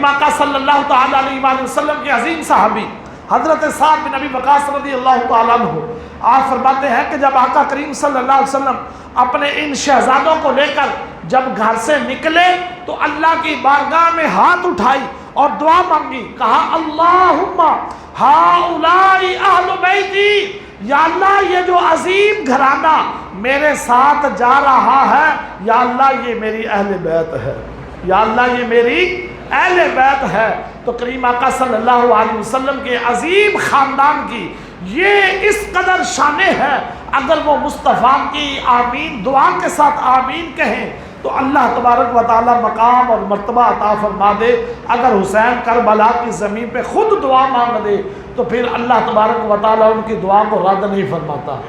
آقا صلی اللہ تعالیٰ علیہ وآلہ وسلم کے عظیم صحابی حضرت سعد بن ابی وقاص رضی اللہ تعالیٰ عنہ آپ فرماتے ہیں کہ جب آقا کریم صلی اللہ علیہ وسلم اپنے ان شہزادوں کو لے کر جب گھر سے نکلے تو اللہ کی بارگاہ میں ہاتھ اٹھائی اور دعا مانگی، کہا اللہم ہؤلاء اہل بیتی، یا اللہ یہ جو عظیم گھرانہ میرے ساتھ جا رہا ہے، یا اللہ یہ میری اہل بیت ہے، یا اللہ یہ میری اہل بیت ہے۔ تو کریم آقا صلی اللہ علیہ وسلم کے عظیم خاندان کی یہ اس قدر شان ہے، اگر وہ مصطفیٰ کی آمین دعا کے ساتھ آمین کہیں تو اللہ تبارک و تعالی مقام اور مرتبہ عطا فرما دے۔ اگر حسین کربلا کی زمین پہ خود دعا مانگ دے تو پھر اللہ تبارک و تعالی ان کی دعا کو رد نہیں فرماتا۔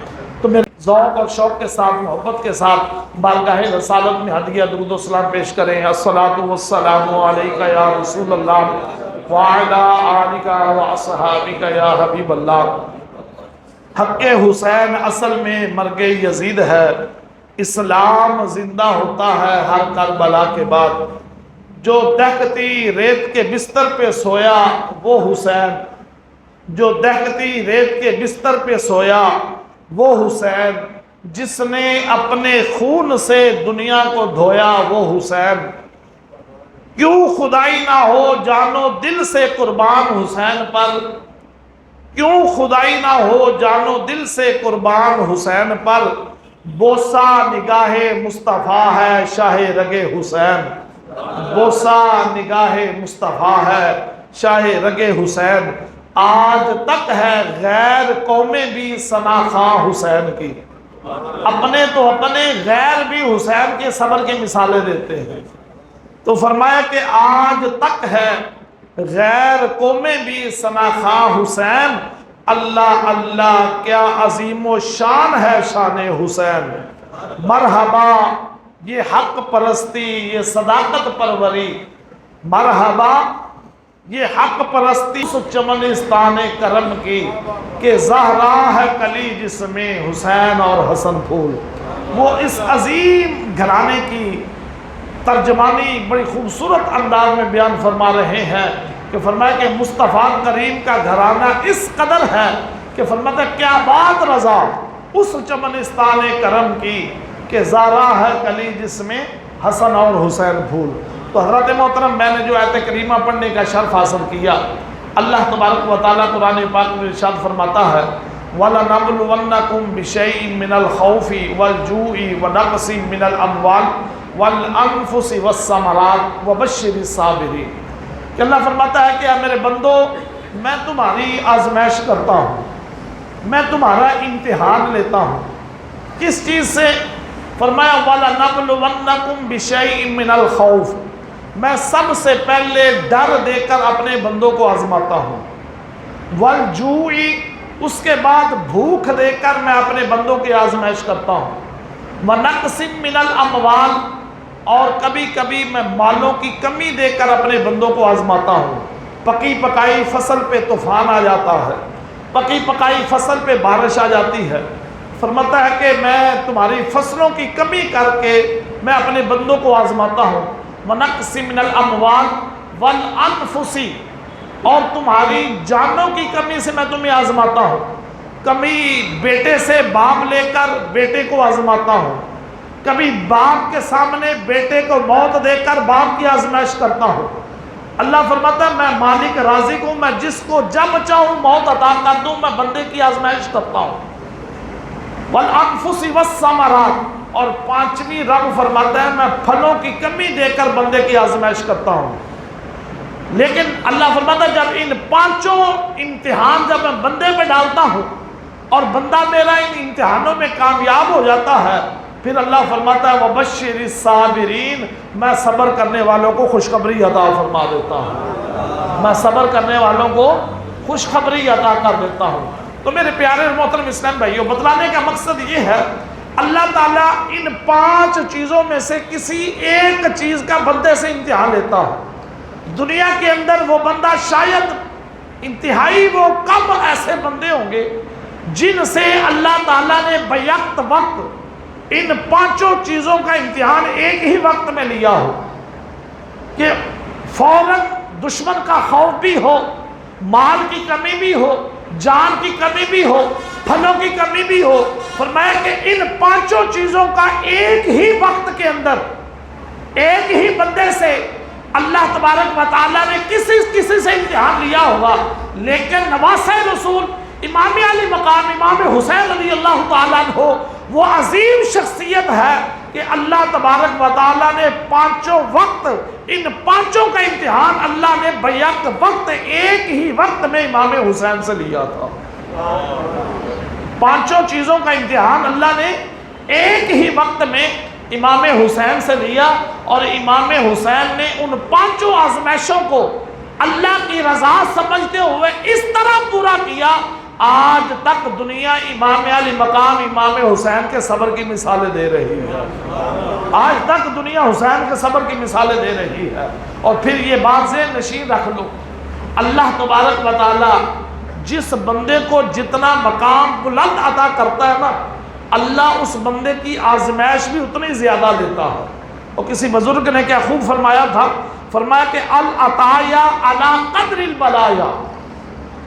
تو میرے ذوق اور شوق کے ساتھ محبت کے ساتھ بارگاہ رسالت میں ہدیہ درود و سلام پیش کریں۔ الصلاۃ والسلام علیک یا رسول اللہ وعلی آلک واصحابک یا حبیب اللہ۔ حق حسین اصل میں مرگ یزید ہے، اسلام زندہ ہوتا ہے ہر کربلا کے بعد۔ جو دہکتی ریت کے بستر پہ سویا وہ حسین، جو دہکتی ریت کے بستر پہ سویا وہ حسین، جس نے اپنے خون سے دنیا کو دھویا وہ حسین۔ کیوں خدائی نہ ہو جانو دل سے قربان حسین پر، کیوں خدائی نہ ہو جانو دل سے قربان حسین پر، بوسہ نگاہ مصطفیٰ ہے شاہ رگ حسین، بوسہ نگاہ مصطفیٰ ہے شاہ رگ حسین۔ آج تک ہے غیر قومیں بھی ثناخواں حسین کی، اپنے تو اپنے غیر بھی حسین کے صبر کی مثالیں دیتے ہیں۔ تو فرمایا کہ آج تک ہے غیر قومیں بھی ثناخواں حسین، اللہ اللہ کیا عظیم و شان ہے شان حسین۔ مرحبا یہ حق پرستی یہ صداقت پروری، مرحبا یہ حق پرستی اس چمنستان کرم کی، کہ زہرا ہے کلی جس میں حسین اور حسن پھول۔ وہ اس عظیم گھرانے کی ترجمانی بڑی خوبصورت انداز میں بیان فرما رہے ہیں کہ فرمایا کہ مصطفیٰ کریم کا گھرانہ اس قدر ہے کہ فرماتا ہے کیا بات رضا اس چمنستان کرم کی، کہ زہرا ہے کلی جس میں حسن اور حسین پھول۔ تو حضرت محترم میں نے جو آیت کریمہ پڑھنے کا شرف حاصل کیا، اللہ تبارک و تعالیٰ قرآن پاک میں ارشاد فرماتا ہے وَلَنَبْلُوَنَّكُمْ بِشَيْءٍ مِّنَ الْخَوْفِ وَالْجُوعِ وَنَقْصٍ مِّنَ الْأَمْوَالِ وَالْأَنفُسِ وَالثَّمَرَاتِ وَبَشِّرِ الصَّابِرِينَ کہ اللہ فرماتا ہے کہ میرے بندو میں تمہاری آزمائش کرتا ہوں، میں تمہارا امتحان لیتا ہوں۔ کس چیز سے؟ فرمایا وَلَنَبْلُوَنَّكُمْ بِشَيْءٍ مِّنَ الْخَوْفِ، میں سب سے پہلے ڈر دے کر اپنے بندوں کو آزماتا ہوں، وَالْجُوعِ اس کے بعد بھوک دے کر میں اپنے بندوں کی آزمائش کرتا ہوں، وَنَقْصٍ مِّنَ الْأَمْوَالِ اور کبھی کبھی میں مالوں کی کمی دے کر اپنے بندوں کو آزماتا ہوں۔ پکی پکائی فصل پہ طوفان آ جاتا ہے، پکی پکائی فصل پہ بارش آ جاتی ہے، فرماتا ہے کہ میں تمہاری فصلوں کی کمی کر کے میں اپنے بندوں کو آزماتا ہوں، وَنَقْصٍ مِّنَ الْأَمْوَالِ وَالْأَنفُسِ اور تمہاری جانوں کی کمی سے میں تمہیں آزماتا ہوں۔ کبھی بیٹے سے باپ لے کر بیٹے کو آزماتا ہوں، کبھی باپ کے سامنے بیٹے کو موت دے کر باپ کی آزمائش کرتا ہوں۔ اللہ فرماتا ہے میں مالک رازق ہوں، میں جس کو جب چاہوں موت عطا کر دوں، میں بندے کی آزمائش کرتا ہوں۔ وَالْأَنفُسِ وَالثَّمَرَاتِ اور پانچویں رب فرماتا ہے میں پھلوں کی کمی دے کر بندے کی آزمائش کرتا ہوں۔ لیکن اللہ فرماتا ہے جب ان پانچوں امتحان جب میں بندے پہ ڈالتا ہوں اور بندہ میرا ان امتحانوں میں کامیاب ہو جاتا ہے، پھر اللہ فرماتا ہے وَبَشِّرِ الصَّابِرِينَ میں صبر کرنے والوں کو خوشخبری عطا فرما دیتا ہوں، میں صبر کرنے والوں کو خوشخبری عطا کر دیتا ہوں۔ تو میرے پیارے اور محترم اسلام بھائیوں، بتلانے کا مقصد یہ ہے اللہ تعالیٰ ان 5 چیزوں میں سے کسی ایک چیز کا بندے سے امتحان لیتا ہے۔ دنیا کے اندر وہ بندہ شاید انتہائی وہ کم ایسے بندے ہوں گے جن سے اللہ تعالیٰ نے بیک وقت ان 5 چیزوں کا امتحان ایک ہی وقت میں لیا ہو، کہ فوراً دشمن کا خوف بھی ہو، مال کی کمی بھی ہو، جان کی کمی بھی ہو، پھلوں کی کمی بھی ہو، فرمایا کہ ان پانچوں چیزوں کا ایک ہی وقت کے اندر ایک ہی بندے سے اللہ تبارک و تعالیٰ نے کسی سے امتحان لیا ہوگا، لیکن نواسہ رسول امام علی مقام امام حسین رضی اللہ تعالیٰ عنہ وہ عظیم شخصیت ہے کہ اللہ تبارک و تعالیٰ نے پانچوں وقت، ان پانچوں کا امتحان اللہ نے بیک وقت ایک ہی وقت میں امام حسین سے لیا تھا۔ پانچوں چیزوں کا امتحان اللہ نے ایک ہی وقت میں امام حسین سے لیا، اور امام حسین نے ان پانچوں آزمائشوں کو اللہ کی رضا سمجھتے ہوئے اس طرح پورا کیا، آج تک دنیا امام علی مقام امام حسین کے صبر کی مثالیں دے رہی ہے، آج تک دنیا حسین کے صبر کی مثالیں دے رہی ہے۔ اور پھر یہ بات ذہن نشین رکھ لو، اللہ تبارک و تعالی جس بندے کو جتنا مقام بلند عطا کرتا ہے نا، اللہ اس بندے کی آزمائش بھی اتنی زیادہ دیتا ہے۔ اور کسی بزرگ نے کیا خوب فرمایا تھا، فرمایا کہ العطایا علی قدر البلایا،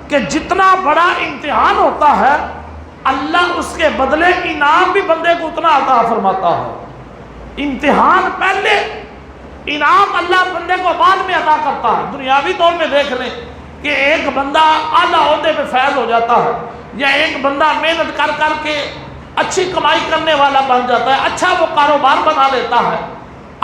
کہ جتنا بڑا امتحان ہوتا ہے اللہ اس کے بدلے انعام بھی بندے کو اتنا عطا فرماتا ہے۔ امتحان پہلے، انعام اللہ بندے کو بعد میں عطا کرتا ہے۔ دنیاوی طور میں دیکھ لیں کہ ایک بندہ اعلیٰ عہدے پہ فیض ہو جاتا ہے، یا ایک بندہ محنت کر کر کے اچھی کمائی کرنے والا بن جاتا ہے، اچھا وہ کاروبار بنا لیتا ہے۔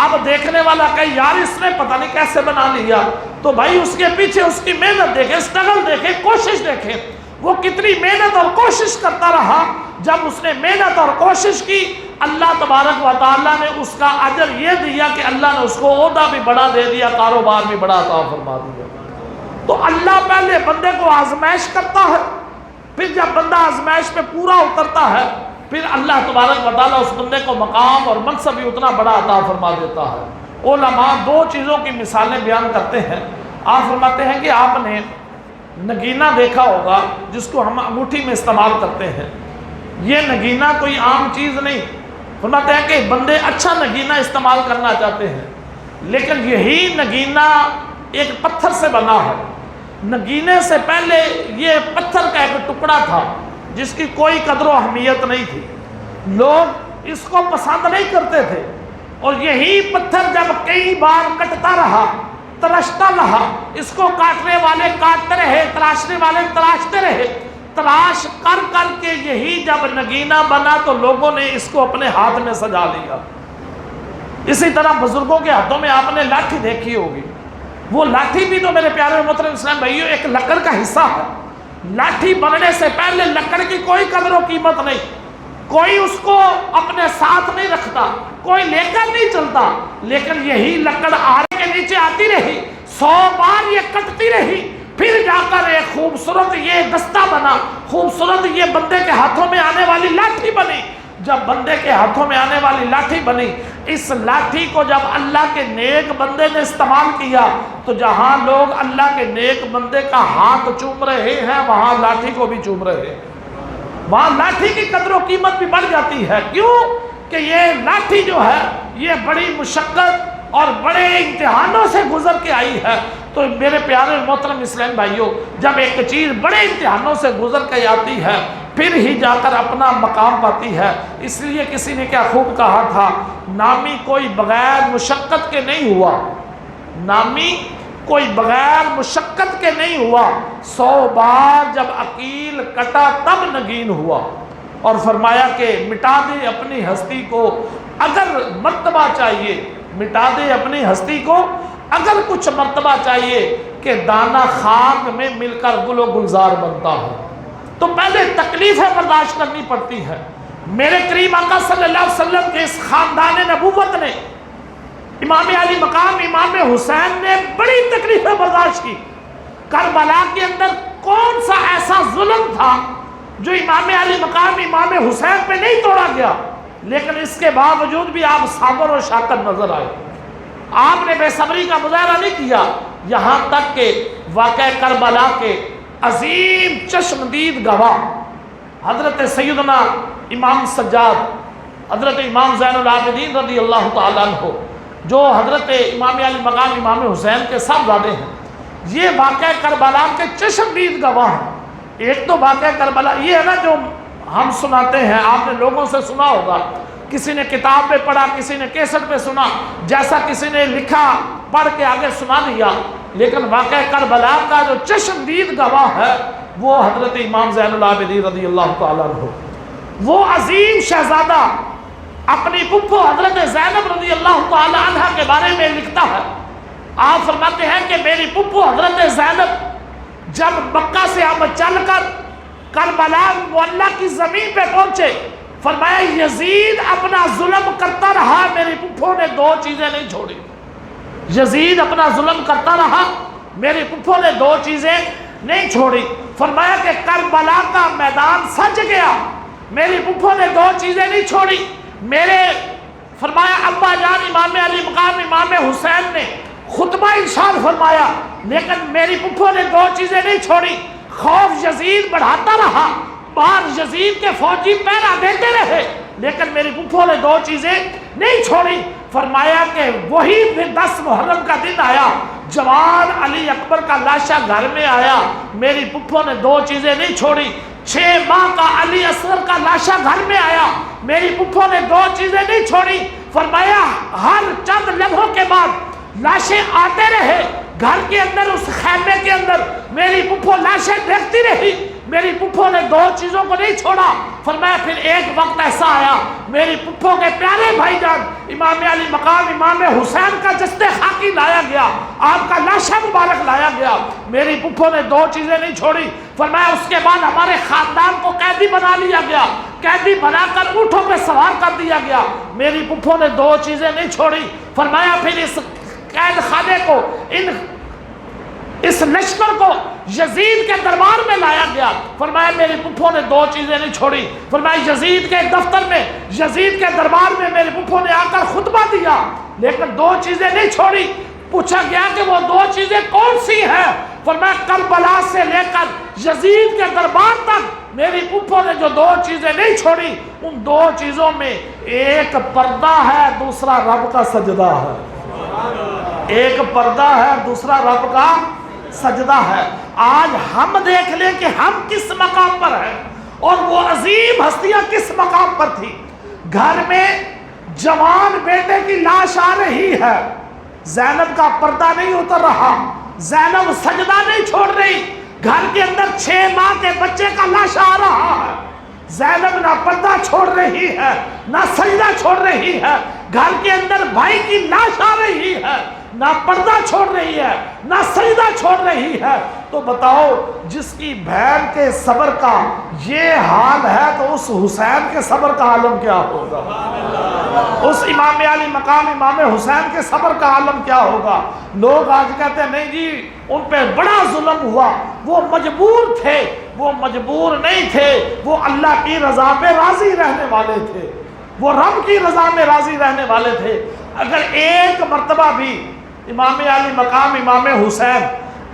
اب دیکھنے والا کہ یار اس نے پتہ نہیں کیسے بنا لیا، تو بھائی اس کے پیچھے اس کی محنت دیکھیں، سٹرگل دیکھیں، کوشش دیکھیں، وہ کتنی محنت اور کوشش کرتا رہا۔ جب اس نے محنت اور کوشش کی، اللہ تبارک و تعالیٰ نے اس کا اجر یہ دیا کہ اللہ نے اس کو عہدہ بھی بڑا دے دیا، کاروبار بھی بڑا عطا فرما دیا۔ تو اللہ پہلے بندے کو آزمائش کرتا ہے، پھر جب بندہ آزمائش پہ پورا اترتا ہے، پھر اللہ تبارک و تعالیٰ اس بندے کو مقام اور منصب بھی اتنا بڑا عطا فرما دیتا ہے۔ علماء دو چیزوں کی مثالیں بیان کرتے ہیں۔ آپ فرماتے ہیں کہ آپ نے نگینہ دیکھا ہوگا جس کو ہم انگوٹھی میں استعمال کرتے ہیں، یہ نگینہ کوئی عام چیز نہیں۔ فرماتے ہیں کہ بندے اچھا نگینہ استعمال کرنا چاہتے ہیں، لیکن یہی نگینہ ایک پتھر سے بنا ہے۔ نگینے سے پہلے یہ پتھر کا ایک ٹکڑا تھا جس کی کوئی قدر و اہمیت نہیں تھی، لوگ اس کو پسند نہیں کرتے تھے، اور یہی پتھر جب کئی بار کٹتا رہا، تراشتا رہا، اس کو کاٹنے والے کاٹتے رہے، تراشنے والے تراشتے رہے، تراش کر کر کے یہی جب نگینہ بنا تو لوگوں نے اس کو اپنے ہاتھ میں سجا لیا۔ اسی طرح بزرگوں کے ہاتھوں میں آپ نے لاٹھی دیکھی ہوگی، وہ لاٹھی بھی تو میرے پیارے محترم اسلام بھائیو ایک لکڑ کا حصہ ہے۔ لاٹھی بننے سے پہلے لکڑ کی کوئی قدر و قیمت نہیں، کوئی اس کو اپنے ساتھ نہیں رکھتا، کوئی لے کر نہیں چلتا، لیکن یہی لکڑ آرے کے نیچے آتی رہی، 100 بار یہ کٹتی رہی، پھر جا کر ایک خوبصورت یہ دستہ بنا، خوبصورت یہ بندے کے ہاتھوں میں آنے والی لاٹھی بنی۔ جب بندے کے ہاتھوں میں آنے والی لاٹھی بنی، اس لاٹھی کو جب اللہ کے نیک بندے نے استعمال کیا تو جہاں لوگ اللہ کے نیک بندے کا ہاتھ چوم رہے ہیں وہاں لاٹھی کو بھی چوم رہے ہیں، وہاں لاٹھی کی قدر و قیمت بھی بڑھ جاتی ہے۔ کیوں کہ یہ لاٹھی جو ہے یہ بڑی مشقت اور بڑے امتحانوں سے گزر کے آئی ہے۔ تو میرے پیارے محترم اسلام بھائیوں، جب ایک چیز بڑے امتحانوں سے گزر کے آتی ہے پھر ہی جا کر اپنا مقام پاتی ہے۔ اس لیے کسی نے کیا خوب کہا تھا، نامی کوئی بغیر مشقت کے نہیں ہوا، نامی کوئی بغیر مشقت کے نہیں ہوا، 100 بار جب عقیل کٹا تب نگین ہوا۔ اور فرمایا کہ مٹا دے اپنی ہستی کو اگر مرتبہ چاہیے، مٹا دے اپنی ہستی کو اگر کچھ مرتبہ چاہیے کہ دانہ خاک میں مل کر گل و گلزار بنتا ہے۔ تو پہلے تکلیفیں برداشت کرنی پڑتی ہے۔ میرے کریم آقا صلی اللہ علیہ وسلم کے اس خاندان نبوت نے، امام علی مقام امام حسین نے بڑی تکلیفیں برداشت کی۔ کربلا کے اندر کون سا ایسا ظلم تھا جو امام علی مقام امام حسین پہ نہیں توڑا گیا، لیکن اس کے باوجود بھی آپ صابر و شاکر نظر آئے، آپ نے بے صبری کا مظاہرہ نہیں کیا، یہاں تک کہ واقعہ کربلا کے عظیم چشمدید گواہ حضرت سیدنا امام سجاد، حضرت امام زین العابدین رضی اللہ تعالیٰ عنہ، جو حضرت امام علی مقام امام حسین کے صاحبزادے ہیں، یہ واقعہ کربلا کے چشمدید گواہ ہیں۔ ایک تو واقعہ کربلا یہ ہے نا جو ہم سناتے ہیں، آپ نے لوگوں سے سنا ہوگا، کسی نے کتاب پہ پڑھا، کسی نے کیسٹ پہ سنا، جیسا کسی نے لکھا پڑھ کے آگے سنا دیا، لیکن واقعہ کربلا کا جو چشمدید گواہ ہے وہ حضرت امام زین العابدین رضی اللہ تعالیٰ عنہ، وہ عظیم شہزادہ اپنی پھپھو حضرت زینب رضی اللہ تعالیٰ عنہ کے بارے میں لکھتا ہے۔ آپ فرماتے ہیں کہ میری پھپھو حضرت زینب جب مکہ سے اب چل کر کربلا معلیٰ کی زمین پہ پہنچے، فرمایا یزید اپنا ظلم کرتا رہا، میری پھپھو نے دو چیزیں نہیں چھوڑی۔ یزید اپنا ظلم کرتا رہا، میری پھپھو نے دو چیزیں نہیں چھوڑی۔ فرمایا کہ کربلا کا میدان سج گیا، میری پھپھو نے دو چیزیں نہیں چھوڑی۔ میرے فرمایا ابا جان امام علی مقام امام حسین نے خطبہ ارشاد فرمایا، لیکن میری پھپھو نے دو چیزیں نہیں چھوڑی۔ خوف یزید بڑھاتا رہا، باہر یزید کے فوجی پہرا دیتے رہے، لیکن میری پھپھو نے دو چیزیں نہیں چھوڑی۔ فرمایا کہ وہی پھر 10 محرم کا دن آیا، جوان علی اکبر کا لاشا گھر میں آیا، میری پھپھو نے دو چیزیں نہیں چھوڑی۔ 6 ماہ کا علی اصغر کا لاشا گھر میں آیا، میری پھپھو نے دو چیزیں نہیں چھوڑی۔ فرمایا ہر چند لمحوں کے بعد لاشیں آتے رہے گھر کے اندر، اس خیمے کے اندر میری پھپھو لاشیں دیکھتی رہی، میری پھپھو نے دو چیزوں کو نہیں چھوڑا۔ فرمایا پھر ایک وقت ایسا آیا، میری پھپھو کے پیارے بھائی جان امام علی مقام امام حسین کا جسد خاکی لایا گیا، آپ کا لاشا مبارک لایا گیا، میری پھپھو نے دو چیزیں نہیں چھوڑی۔ فرمایا اس کے بعد ہمارے خاندان کو قیدی بنا لیا گیا، قیدی بنا کر اونٹوں پہ سوار کر دیا گیا، میری پھپھو نے دو چیزیں نہیں چھوڑی۔ فرمایا پھر اس قید خانے کو، اس لشکر کو یزید کے دربار میں لایا گیا، فرمایا میری پھپھو نے دو چیزیں نہیں چھوڑی۔ فرمایا یزید کے دفتر میں، یزید کے دربار میں میری پھپھو نے آ کر خطبہ دیا، لیکن دو چیزیں نہیں چھوڑی۔ پوچھا گیا کہ وہ دو چیزیں کون سی ہیں؟ فرمایا کربلا سے لے کر یزید کے دربار تک میری پھپھو نے جو دو چیزیں نہیں چھوڑی، ان دو چیزوں میں ایک پردہ ہے، دوسرا رب کا سجدہ ہے۔ ایک پردہ ہے، دوسرا رب کا سجدہ ہے۔ آج ہم دیکھ لیں کہ ہم کس مقام پر ہیں اور وہ عظیم ہستیاں کس مقام پر تھی۔ گھر میں جوان بیٹے کی لاش آ رہی ہے، زینب کا پردہ نہیں اتر رہا، زینب سجدہ نہیں چھوڑ رہی، گھر کے اندر 6 ماہ کے بچے کا لاش آ رہا ہے، زینب نہ پردہ چھوڑ رہی ہے نہ سجدہ چھوڑ رہی ہے، گھر کے اندر بھائی کی لاش آ رہی ہے، نہ پردہ چھوڑ رہی ہے نہ سجدہ چھوڑ رہی ہے۔ تو بتاؤ جس کی بہن کے صبر کا یہ حال ہے تو اس حسین کے صبر کا عالم کیا ہوگا؟ اس امام علی مقام امام حسین کے صبر کا عالم کیا ہوگا؟ لوگ آج کہتے ہیں نہیں جی ان پہ بڑا ظلم ہوا، وہ مجبور تھے، وہ مجبور نہیں تھے، وہ اللہ کی رضا پہ راضی رہنے والے تھے، وہ رب کی رضا میں راضی رہنے والے تھے۔ اگر ایک مرتبہ بھی امام علی مقام امام حسین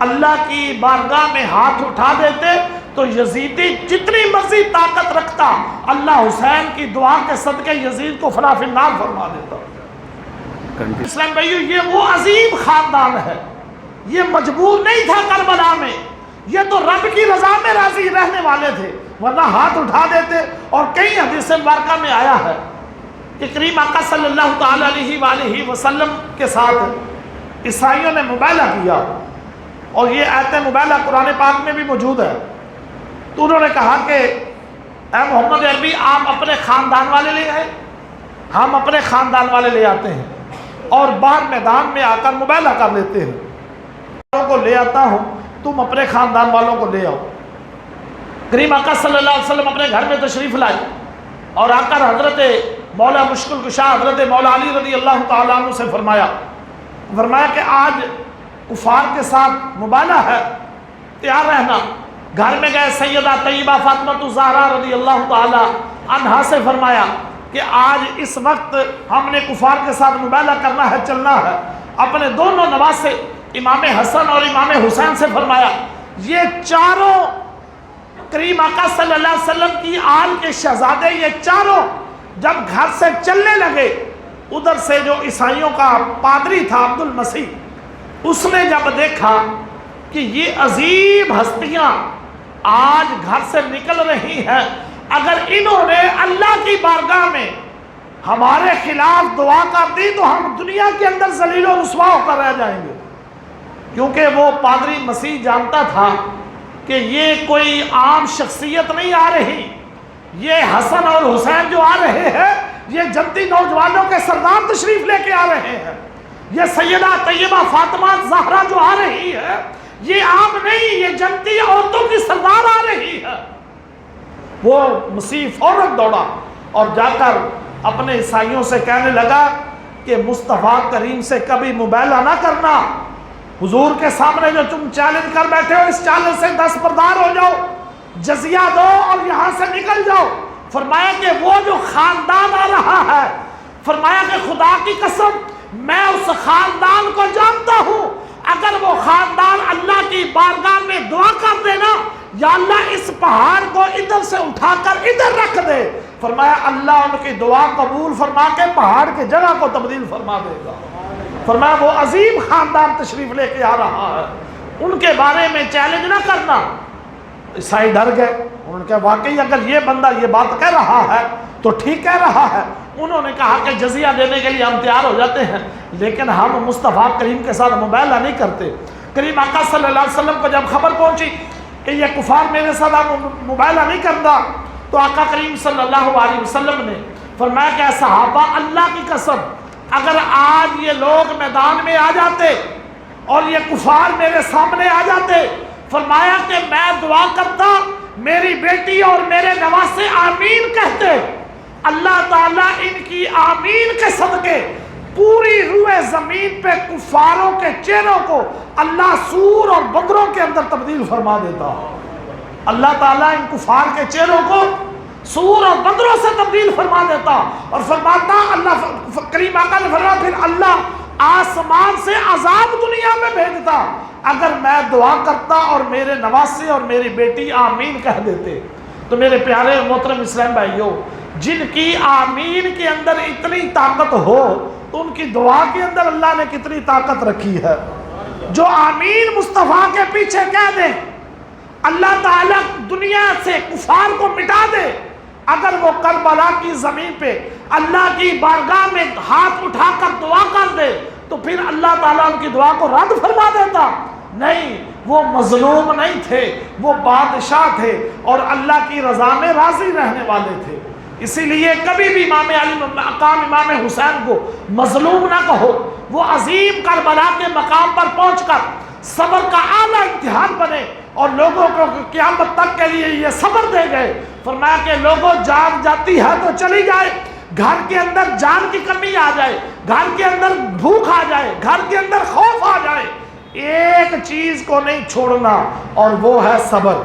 اللہ کی بارگاہ میں ہاتھ اٹھا دیتے تو یزیدی جتنی مرضی طاقت رکھتا، اللہ حسین کی دعا کے صدقے یزید کو فنا فی النار فرما دیتا۔ اسلام بھائیو یہ وہ عظیم خاندان ہے، یہ مجبور نہیں تھا کربلا میں، یہ تو رب کی رضا میں راضی رہنے والے تھے، ورنہ ہاتھ اٹھا دیتے۔ اور کئی حدیث مبارکہ میں آیا ہے کہ کریم آقا صلی اللہ تعالی علیہ وآلہ وسلم کے ساتھ عیسائیوں نے مباہلہ کیا، اور یہ آیت مباہلہ قرآن پاک میں بھی موجود ہے۔ تو انہوں نے کہا کہ اے محمد عربی آپ اپنے خاندان والے لے آئے، ہم اپنے خاندان والے لے آتے ہیں اور باہر میدان میں آ کر مباہلہ کر لیتے ہیں، کو لے آتا ہوں تم اپنے خاندان والوں کو لے آؤ۔ کریم آقا صلی اللہ علیہ وسلم اپنے گھر میں تشریف لائے اور آ کر حضرت مولا مشکل کشا حضرت مولا علی رضی اللہ تعالیٰ عنہ سے فرمایا کہ آج کفار کے ساتھ مباہلہ ہے، تیار رہنا۔ گھر میں گئے، سیدہ طیبہ فاطمہ الزہرا رضی اللہ تعالی عنہا سے فرمایا کہ آج اس وقت ہم نے کفار کے ساتھ مباہلہ کرنا ہے، چلنا ہے۔ اپنے دونوں نواسے امام حسن اور امام حسین سے فرمایا یہ چاروں کریم آقا صلی اللہ علیہ وسلم کی آل کے شہزادے، یہ چاروں جب گھر سے چلنے لگے، ادھر سے جو عیسائیوں کا پادری تھا عبد المسیح، اس نے جب دیکھا کہ یہ عظیم ہستیاں آج گھر سے نکل رہی ہیں، اگر انہوں نے اللہ کی بارگاہ میں ہمارے خلاف دعا کر دی تو ہم دنیا کے اندر ذلیل و رسوا ہو کر رہ جائیں گے۔ کیونکہ وہ پادری مسیح جانتا تھا کہ یہ کوئی عام شخصیت نہیں آ رہی، یہ حسن اور حسین جو آ رہے ہیں یہ جنتی نوجوانوں کے سردار تشریف لے کے آ رہے ہیں، یہ سیدہ طیبہ فاطمہ زہرا جو آ رہی ہے یہ عام نہیں، یہ جنتی عورتوں کی سردار آ رہی ہے۔ وہ مسیح فوراً دوڑا اور جا کر اپنے عیسائیوں سے کہنے لگا کہ مصطفیٰ کریم سے کبھی مباہلہ نہ کرنا، حضور کے سامنے جو تم چیلنج کر بیٹھے ہو اس چیلنج سے دستبردار ہو جاؤ، جزیہ دو اور یہاں سے نکل جاؤ۔ فرمایا کہ وہ جو خاندان آ رہا ہے، فرمایا کہ خدا کی قسم میں اس خاندان کو جانتا ہوں، اگر وہ خاندان اللہ کی بارگاہ میں دعا کر دینا یا اللہ اس پہاڑ کو ادھر سے اٹھا کر ادھر رکھ دے، فرمایا اللہ ان کی دعا قبول فرما کے پہاڑ کی جگہ کو تبدیل فرما دے گا۔ فرمایا وہ عظیم خاندان تشریف لے کے آ رہا ہے، ان کے بارے میں چیلنج نہ کرنا۔ عیسائی ڈر گئے، انہوں نے کہا واقعی اگر یہ بندہ یہ بات کہہ رہا ہے تو ٹھیک کہہ رہا ہے۔ انہوں نے کہا کہ جزیہ دینے کے لیے ہم تیار ہو جاتے ہیں، لیکن ہم مصطفیٰ کریم کے ساتھ مباہلہ نہیں کرتے۔ کریم آقا صلی اللہ علیہ وسلم کو جب خبر پہنچی کہ یہ کفار میرے ساتھ مباہلہ نہیں کرتا تو آقا کریم صلی اللہ علیہ وسلم نے فرمایا کہ صحابہ اللہ کی قسم اگر آج یہ لوگ میدان میں آ جاتے اور یہ کفار میرے سامنے آ جاتے، فرمایا کہ میں دعا کرتا میری بیٹی اور میرے نواسے آمین کہتے، اللہ تعالیٰ ان کی آمین کے صدقے پوری روئے زمین پہ کفاروں کے چہروں کو اللہ سور اور بندروں کے اندر تبدیل فرما دیتا۔ اللہ تعالیٰ ان کفار کے چہروں کو سور اور بندروں سے تبدیل فرما دیتا اور فرماتا، اللہ کریم آقا نے فرمایا پھر اللہ آسمان سے عذاب دنیا میں بھیجتا اگر میں دعا کرتا اور میرے نواسے اور میری بیٹی آمین کہہ دیتے۔ تو میرے پیارے محترم اسلام بھائیوں، جن کی آمین کے اندر اتنی طاقت ہو تو ان کی دعا کے اندر اللہ نے کتنی طاقت رکھی ہے۔ جو آمین مصطفیٰ کے پیچھے کہہ دیں اللہ تعالیٰ دنیا سے کفار کو مٹا دے، اگر وہ کربلا کی زمین پہ اللہ کی بارگاہ میں ہاتھ اٹھا کر دعا کر دے تو پھر اللہ تعالیٰ ان کی دعا کو رد فرما دیتا۔ نہیں، وہ مظلوم نہیں تھے، وہ بادشاہ تھے اور اللہ کی رضا میں راضی رہنے والے تھے۔ اسی لیے کبھی بھی امام علی مقام امام حسین کو مظلوم نہ کہو، وہ عظیم کربلا کے مقام پر پہنچ کر صبر کا اعلیٰ امتحان بنے اور لوگوں کو قیامت تک کے لیے یہ صبر دے گئے۔ فرمایا کہ لوگوں جان جاتی ہے تو چلی جائے، گھر کے اندر جان کی کمی آ جائے، گھر کے اندر بھوک آ جائے، گھر کے اندر خوف آ جائے، ایک چیز کو نہیں چھوڑنا اور وہ ہے صبر۔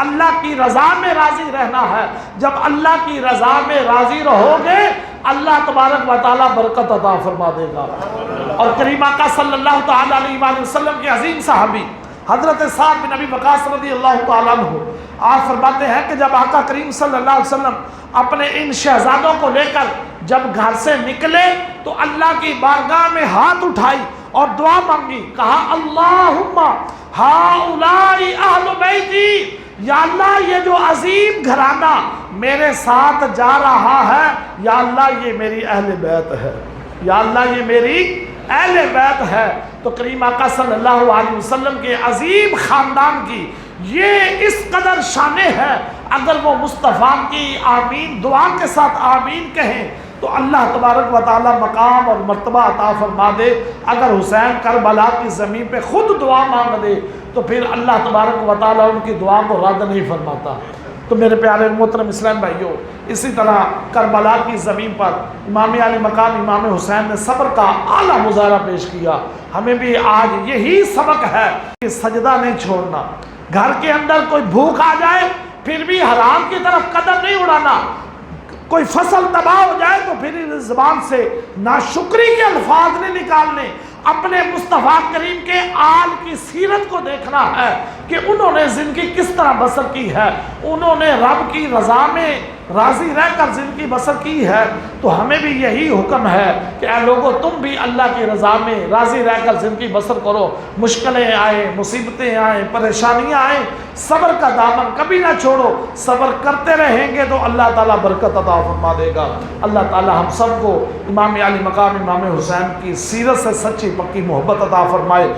اللہ کی رضا میں راضی رہنا ہے۔ جب اللہ کی رضا میں راضی رہو گے اللہ تبارک و تعالیٰ برکت عطا فرما دے گا۔ اور کریم آقا صلی اللہ تعالیٰ علیہ وآلہ وسلم کے عظیم صحابی حضرت سعد بن ابی وقاص رضی اللہ تعالیٰ عنہ آپ فرماتے ہیں کہ جب آقا کریم صلی اللہ علیہ وسلم اپنے ان شہزادوں کو لے کر جب گھر سے نکلے تو اللہ کی بارگاہ میں ہاتھ اٹھائی اور دعا مانگی، کہا اللہم ہؤلاء اہل بیتی، یا اللہ یہ جو عظیم گھرانہ میرے ساتھ جا رہا ہے یا اللہ یہ میری اہل بیت ہے، یا اللہ یہ میری اہل بیت ہے۔ تو کریم آقا صلی اللہ علیہ وسلم کے عظیم خاندان کی یہ اس قدر شان ہے، اگر وہ مصطفیٰ کی آمین دعا کے ساتھ آمین کہیں تو اللہ تبارک و تعالیٰ مقام اور مرتبہ عطا فرما دے۔ اگر حسین کربلا کی زمین پہ خود دعا مانگ دے تو پھر اللہ تبارک و تعالیٰ ان کی دعا کو رد نہیں فرماتا۔ تو میرے پیارے محترم اسلام بھائیوں، اسی طرح کربلا کی زمین پر امام علی مقام امام حسین نے صبر کا اعلیٰ مظاہرہ پیش کیا۔ ہمیں بھی آج یہی سبق ہے کہ سجدہ نہیں چھوڑنا، گھر کے اندر کوئی بھوک آ جائے پھر بھی حرام کی طرف قدم نہیں اڑانا، کوئی فصل تباہ ہو جائے تو پھر زبان سے ناشکری کے الفاظ نہیں نکالنے۔ اپنے مصطفیٰ کریم کے آل کی سیرت کو دیکھنا ہے کہ انہوں نے زندگی کس طرح بسر کی ہے، انہوں نے رب کی رضا میں راضی رہ کر زندگی بسر کی ہے تو ہمیں بھی یہی حکم ہے کہ اے لوگو تم بھی اللہ کی رضا میں راضی رہ کر زندگی بسر کرو. مشکلیں آئیں، مصیبتیں آئیں، پریشانیاں آئیں، صبر کا دامن کبھی نہ چھوڑو. صبر کرتے رہیں گے تو اللہ تعالیٰ برکت عطا فرما دے گا. اللہ تعالیٰ ہم سب کو امام علی مقام امام حسین کی سیرت سے سچی پکی محبت عطا فرمائے.